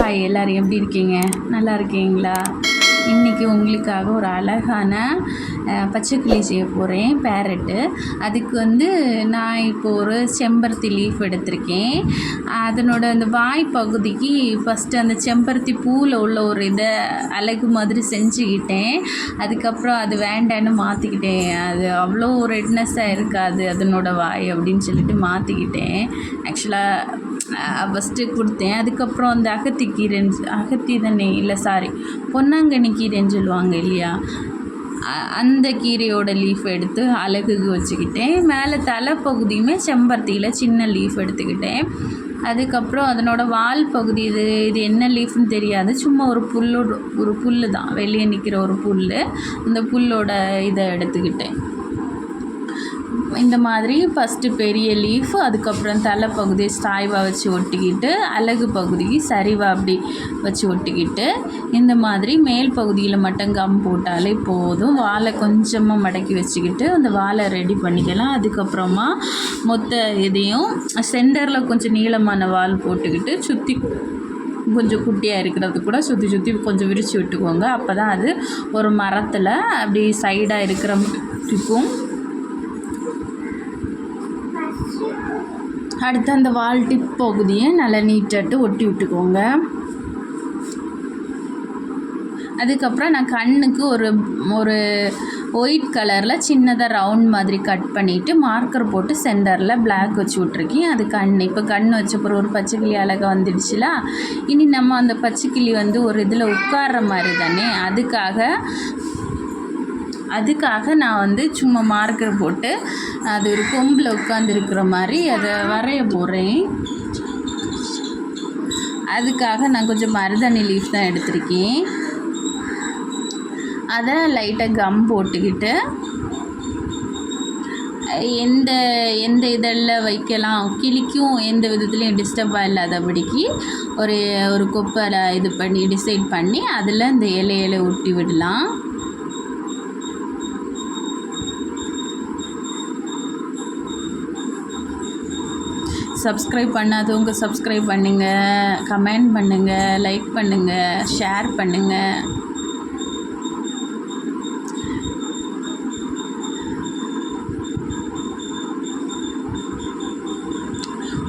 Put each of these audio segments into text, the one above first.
Hi, எல்லோரும் எப்படி இருக்கீங்க? நல்லா இருக்கீங்களா? இன்றைக்கி உங்களுக்காக ஒரு அழகான பச்சைக்கிளி செய்ய போகிறேன், பேரட்டு. அதுக்கு நான் இப்போது ஒரு செம்பருத்தி லீஃப் எடுத்திருக்கேன். அதனோட அந்த வாய் பகுதிக்கு ஃபஸ்ட்டு அந்த செம்பருத்தி பூவில் உள்ள ஒரு இதை அழகு மாதிரி செஞ்சுக்கிட்டேன். அதுக்கப்புறம் அது வேண்டான்னு மாற்றிக்கிட்டேன். அது அவ்வளோ ரெட்னஸ்ஸாக இருக்காது அதனோட வாய் அப்படின்னு சொல்லிட்டு மாற்றிக்கிட்டேன். ஆக்சுவலாக ஃபஸ்ட்டு கொடுத்தேன். அதுக்கப்புறம் அந்த அகத்தி தானே, இல்லை சாரி, பொன்னாங்கண்ணி கீரைன்னு சொல்லுவாங்க இல்லையா, அந்த கீரையோட லீஃப் எடுத்து அழகுக்கு வச்சுக்கிட்டேன். மேலே தலைப்பகுதியுமே செம்பருத்தியில் சின்ன லீஃப் எடுத்துக்கிட்டேன். அதுக்கப்புறம் அதனோட வால் பகுதி இது என்ன லீஃப்னு தெரியாது, சும்மா ஒரு புல் தான், வெளியே நிற்கிற ஒரு புல். அந்த புல்லோட இதை எடுத்துக்கிட்டேன். இந்த மாதிரி ஃபஸ்ட்டு பெரிய லீஃப், அதுக்கப்புறம் தலைப்பகுதியை சாய்வாக வச்சு ஒட்டிக்கிட்டு, அலகு பகுதிக்கு சரிவாக அப்படி வச்சு ஒட்டிக்கிட்டு, இந்த மாதிரி மேல் பகுதியில் மட்டும் கம் போட்டாலே போதும். வாழை கொஞ்சமாக மடக்கி வச்சுக்கிட்டு அந்த வாழை ரெடி பண்ணிக்கலாம். அதுக்கப்புறமா மொத்த இதையும் சென்டரில் கொஞ்சம் நீளமான வால் போட்டுக்கிட்டு சுற்றி கொஞ்சம் குட்டியாக இருக்கிறது கூட சுற்றி கொஞ்சம் விரித்து விட்டுக்கோங்க. அப்போ தான் அது ஒரு மரத்தில் அப்படி சைடாக இருக்கிற இருக்கும். அடுத்து அந்த வால் டிப் பகுதியை நல்லா நீட்டாட்டு ஒட்டி விட்டுக்கோங்க. அதுக்கப்புறம் நான் கண்ணுக்கு ஒரு ஒயிட் கலரில் சின்னதாக ரவுண்ட் மாதிரி கட் பண்ணிவிட்டு மார்க்கர் போட்டு சென்டரில் பிளாக் வச்சு விட்ருக்கேன். அது கண். இப்போ கண் வச்சப்பறம் ஒரு பச்சைக்கிளி அழகாக வந்துடுச்சுல. இனி நம்ம அந்த பச்சைக்கிளி ஒரு இதில் உட்கார்ற மாதிரி தானே, அதுக்காக நான் சும்மா மார்க்கர் போட்டு அது ஒரு கொம்பில் உட்காந்துருக்கிற மாதிரி அதை வரைய போகிறேன். அதுக்காக நான் கொஞ்சம் மருதாணி லீஃப் தான் எடுத்திருக்கேன். அதை லைட்டாக கம் போட்டுக்கிட்டு எந்த இதழில் வைக்கலாம், கிளிக்கும் எந்த விதத்துலையும் டிஸ்டர்பாக இல்லாதபடிக்கு ஒரு கொப்பை இது பண்ணி டிசைட் பண்ணி அதில் இந்த இலையில ஒட்டி விடலாம். சப்ஸ்கிரைப் பண்ணாதவங்க சப்ஸ்கிரைப் பண்ணுங்கள், கமெண்ட் பண்ணுங்கள், லைக் பண்ணுங்கள், ஷேர் பண்ணுங்கள்.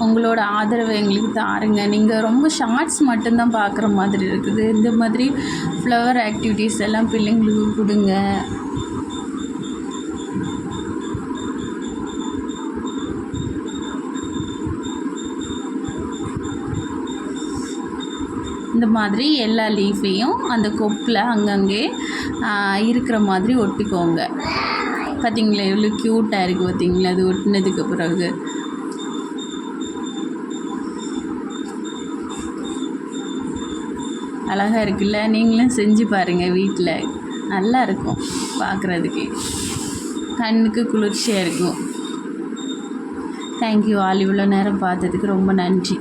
உங்களோட ஆதரவை எங்களுக்கு தாருங்க. நீங்கள் ரொம்ப ஷார்ட்ஸ் மட்டும்தான் பார்க்குற மாதிரி இருக்குது. இந்த மாதிரி ஃப்ளவர் ஆக்டிவிட்டீஸ் எல்லாம் பிள்ளைங்களுக்கு கொடுங்க. இந்த மாதிரி எல்லா லீஃபையும் அந்த கொப்பில் அங்கங்கே இருக்கிற மாதிரி ஒட்டிக்கோங்க. பார்த்திங்களா எவ்வளோ க்யூட்டாக இருக்குது பார்த்திங்களா அது ஒட்டினதுக்கு பிறகு. அழகாக இருக்குல்ல? நீங்களும் செஞ்சு பாருங்கள் வீட்டில். நல்லா இருக்கும் பார்க்குறதுக்கு, கண்ணுக்கு குளிர்ச்சியாக இருக்கும். Thank you all. இவ்வளோ நேரம் பார்த்ததுக்கு ரொம்ப நன்றி.